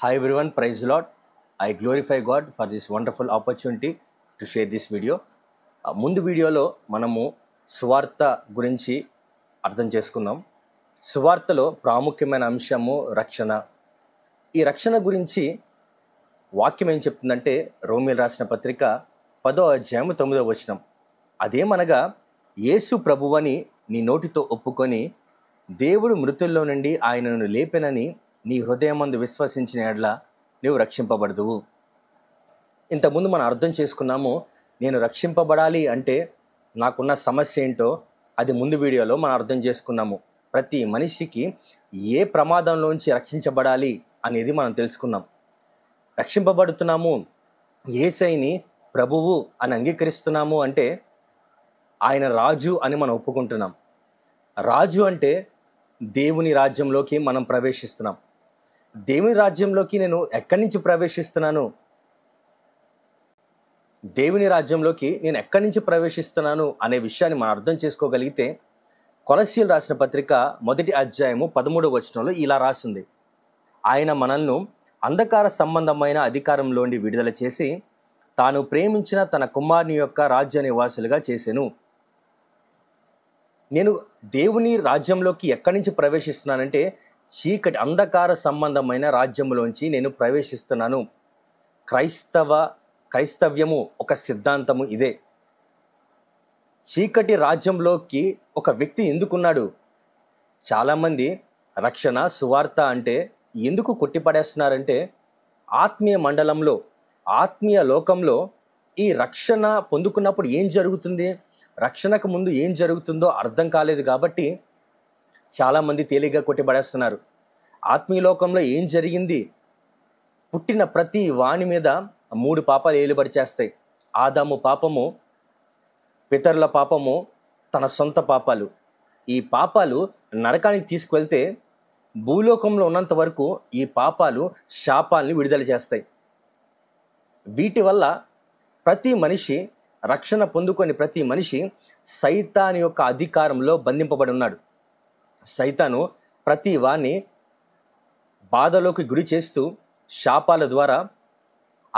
Hi everyone, praise the Lord. I glorify God for this wonderful opportunity to share this video. ముందు వీడియోలో మనము సువార్త గురించి అర్థం చేసుకుందాం. సువార్తలో ప్రాముఖ్యమైన అంశము రక్షణ. ఈ రక్షణ గురించి వాక్యం ఏం చెప్తుందంటే రోమీయులకు రాసిన పత్రిక 10వ అధ్యాయం 9వ వచనం. అదేమనగా యేసు ప్రభువని నీ నోటితో ఒప్పుకొని దేవుడు మృతుల్లో నుండి ఆయనను లేపెనని నీ హృదయమందు విశ్వసించిన యెడల నీవు రక్షింపబడదువు. ఇంతకుముందు మనం అర్థం చేసుకున్నాము, నేను రక్షింపబడాలి అంటే నాకున్న సమస్య ఏంటో అది ముందు వీడియోలో మనం అర్థం చేసుకున్నాము. ప్రతి మనిషికి ఏ ప్రమాదంలోంచి రక్షించబడాలి అనేది మనం తెలుసుకున్నాం. రక్షింపబడుతున్నాము, యేసయ్యని ప్రభువు అని అంగీకరిస్తున్నాము అంటే ఆయన రాజు అని మనం ఒప్పుకుంటున్నాం. రాజు అంటే దేవుని రాజ్యంలోకి మనం ప్రవేశిస్తున్నాం. దేవుని రాజ్యంలోకి నేను ఎక్కడి నుంచి ప్రవేశిస్తున్నాను? దేవుని రాజ్యంలోకి నేను ఎక్కడి నుంచి ప్రవేశిస్తున్నాను అనే విషయాన్ని మనం అర్థం చేసుకోగలిగితే కొలస్సీయులకు రాసిన పత్రిక 1వ అధ్యాయము 13వ వచనంలో ఇలా రాసింది, ఆయన మనల్ని అంధకార సంబంధమైన అధికారంలోండి విడుదల చేసి తాను ప్రేమించిన తన కుమారుని యొక్క రాజ్య నివాసులుగా చేసెను. నేను దేవుని రాజ్యంలోకి ఎక్కడి నుంచి ప్రవేశిస్తున్నానంటే చీకటి అంధకార సంబంధమైన రాజ్యంలోంచి నేను ప్రవేశిస్తున్నాను. క్రైస్తవ్యము ఒక సిద్ధాంతము ఇదే. చీకటి రాజ్యంలోకి ఒక వ్యక్తి ఎందుకున్నాడు? చాలామంది రక్షణ సువార్త అంటే ఎందుకు కొట్టిపడేస్తున్నారంటే ఆత్మీయ మండలంలో, ఆత్మీయ లోకంలో ఈ రక్షణ పొందుకున్నప్పుడు ఏం జరుగుతుంది, రక్షణకు ముందు ఏం జరుగుతుందో అర్థం కాలేదు కాబట్టి చాలామంది తేలిగ్గా కొట్టిపడేస్తున్నారు. ఆత్మీయ లోకంలో ఏం జరిగింది? పుట్టిన ప్రతి వాని మీద 3 పాపాలు ఏలుబడి చేస్తాయి. ఆదాము పాపము, పితరుల పాపము, తన సొంత పాపాలు. ఈ పాపాలు నరకానికి తీసుకువెళ్తే భూలోకంలో ఉన్నంత వరకు ఈ పాపాలు శాపాల్ని విడుదల చేస్తాయి. వీటి వల్ల ప్రతి మనిషి, రక్షణ పొందుకొని ప్రతి మనిషి సైతాను యొక్క అధికారంలో బంధింపబడి ఉన్నాడు. సైతాను ప్రతి వాణ్ణి బాధలోకి గురి చేస్తూ శాపాల ద్వారా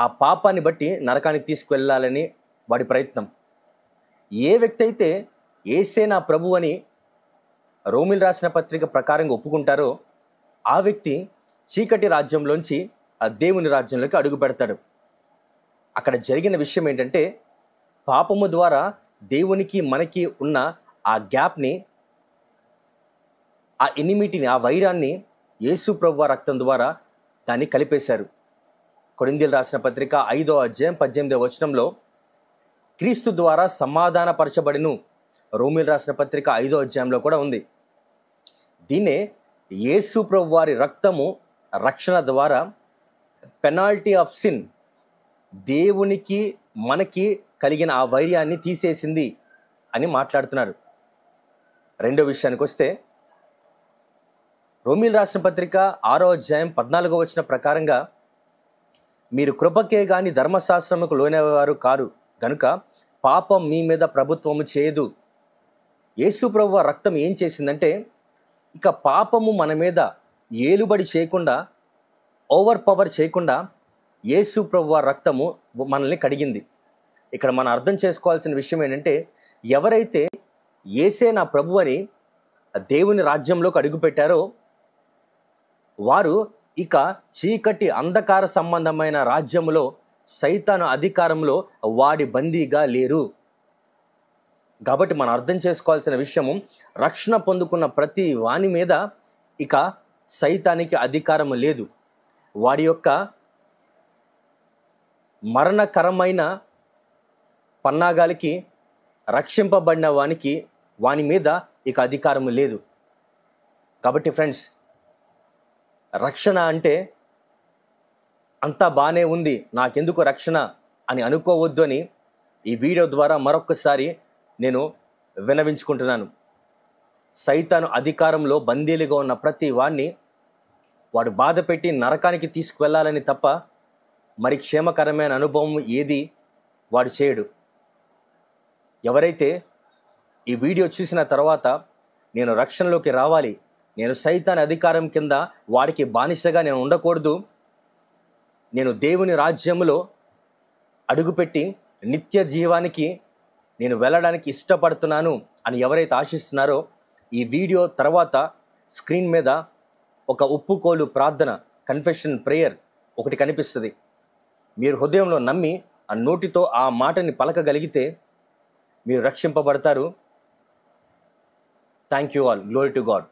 ఆ పాపాన్ని బట్టి నరకానికి తీసుకువెళ్ళాలని వాడి ప్రయత్నం. ఏ వ్యక్తి అయితే యేసే నా ప్రభు అని రోమీయులకు రాసిన పత్రిక ప్రకారంగా ఒప్పుకుంటారో ఆ వ్యక్తి చీకటి రాజ్యంలోంచి ఆ దేవుని రాజ్యంలోకి అడుగు పెడతాడు. అక్కడ జరిగిన విషయం ఏంటంటే పాపము ద్వారా దేవునికి మనకి ఉన్న ఆ గ్యాప్ని, ఆ ఎనిమిటిని, ఆ వైరాన్ని యేసు ప్రభువు రక్తం ద్వారా దాన్ని కలిపేశారు. కొరింథీయులకు రాసిన పత్రిక 5వ అధ్యాయం 18వ వచనంలో క్రీస్తు ద్వారా సమాధానపరచబడిను. రోమీయులకు రాసిన పత్రిక 5వ అధ్యాయంలో కూడా ఉంది. దీన్నే యేసు ప్రభువు వారి రక్తము రక్షణ ద్వారా పెనాల్టీ ఆఫ్ సిన్, దేవునికి మనకి కలిగిన ఆ వైర్యాన్ని తీసేసింది అని మాట్లాడుతున్నారు. రెండో విషయానికి వస్తే రోమీయులకు రాసిన పత్రిక 6వ అధ్యాయం 14వ వచనం ప్రకారంగా మీరు కృపకే గాని ధర్మశాస్త్రముకు లోనేవారు కారు గనుక పాపం మీ మీద ప్రభుత్వము చేయదు. యేసు ప్రభువు రక్తం ఏం చేసిందంటే ఇక పాపము మన మీద ఏలుబడి చేయకుండా, ఓవర్ పవర్ చేయకుండా యేసు ప్రభువు రక్తము మనల్ని కడిగింది. ఇక్కడ మనం అర్థం చేసుకోవాల్సిన విషయం ఏంటంటే ఎవరైతే యేసే నా ప్రభు అని దేవుని రాజ్యంలోకి అడుగుపెట్టారో వారు ఇక చీకటి అంధకార సంబంధమైన రాజ్యంలో, సైతాను అధికారంలో వాడి బందీగా లేరు. కాబట్టి మనం అర్థం చేసుకోవాల్సిన విషయము, రక్షణ పొందుకున్న ప్రతి వాని మీద ఇక సైతానికి అధికారం లేదు. వాడి యొక్క మరణకరమైన పన్నాగాలకి రక్షింపబడిన వాని మీద ఇక అధికారం లేదు. కాబట్టి ఫ్రెండ్స్, రక్షణ అంటే అంతా బాగానే ఉంది, నాకెందుకు రక్షణ అని అనుకోవద్దు అని ఈ వీడియో ద్వారా మరొకసారి నేను విన్నవించుకుంటున్నాను. సైతాను అధికారంలో బందీలుగా ఉన్న ప్రతి వాడిని వాడు బాధ పెట్టి నరకానికి తీసుకువెళ్ళాలని తప్ప మరి క్షేమకరమైన అనుభవం ఏది వాడు చేయడు. ఎవరైతే ఈ వీడియో చూసిన తర్వాత నేను రక్షణలోకి రావాలి, నేను సైతాన్ అధికారం కింద వాడికి బానిసగా నేను ఉండకూడదు, నేను దేవుని రాజ్యములో అడుగుపెట్టి నిత్య జీవానికి నేను వెళ్ళడానికి ఇష్టపడుతున్నాను అని ఎవరైతే ఆశిస్తున్నారో, ఈ వీడియో తర్వాత స్క్రీన్ మీద ఒక ఒప్పుకోలు ప్రార్థన, కన్ఫెషన్ ప్రేయర్ ఒకటి కనిపిస్తుంది. మీరు హృదయంలో నమ్మి ఆ నోటితో ఆ మాటని పలకగలిగితే మీరు రక్షింపబడతారు. Thank you all. Glory to God.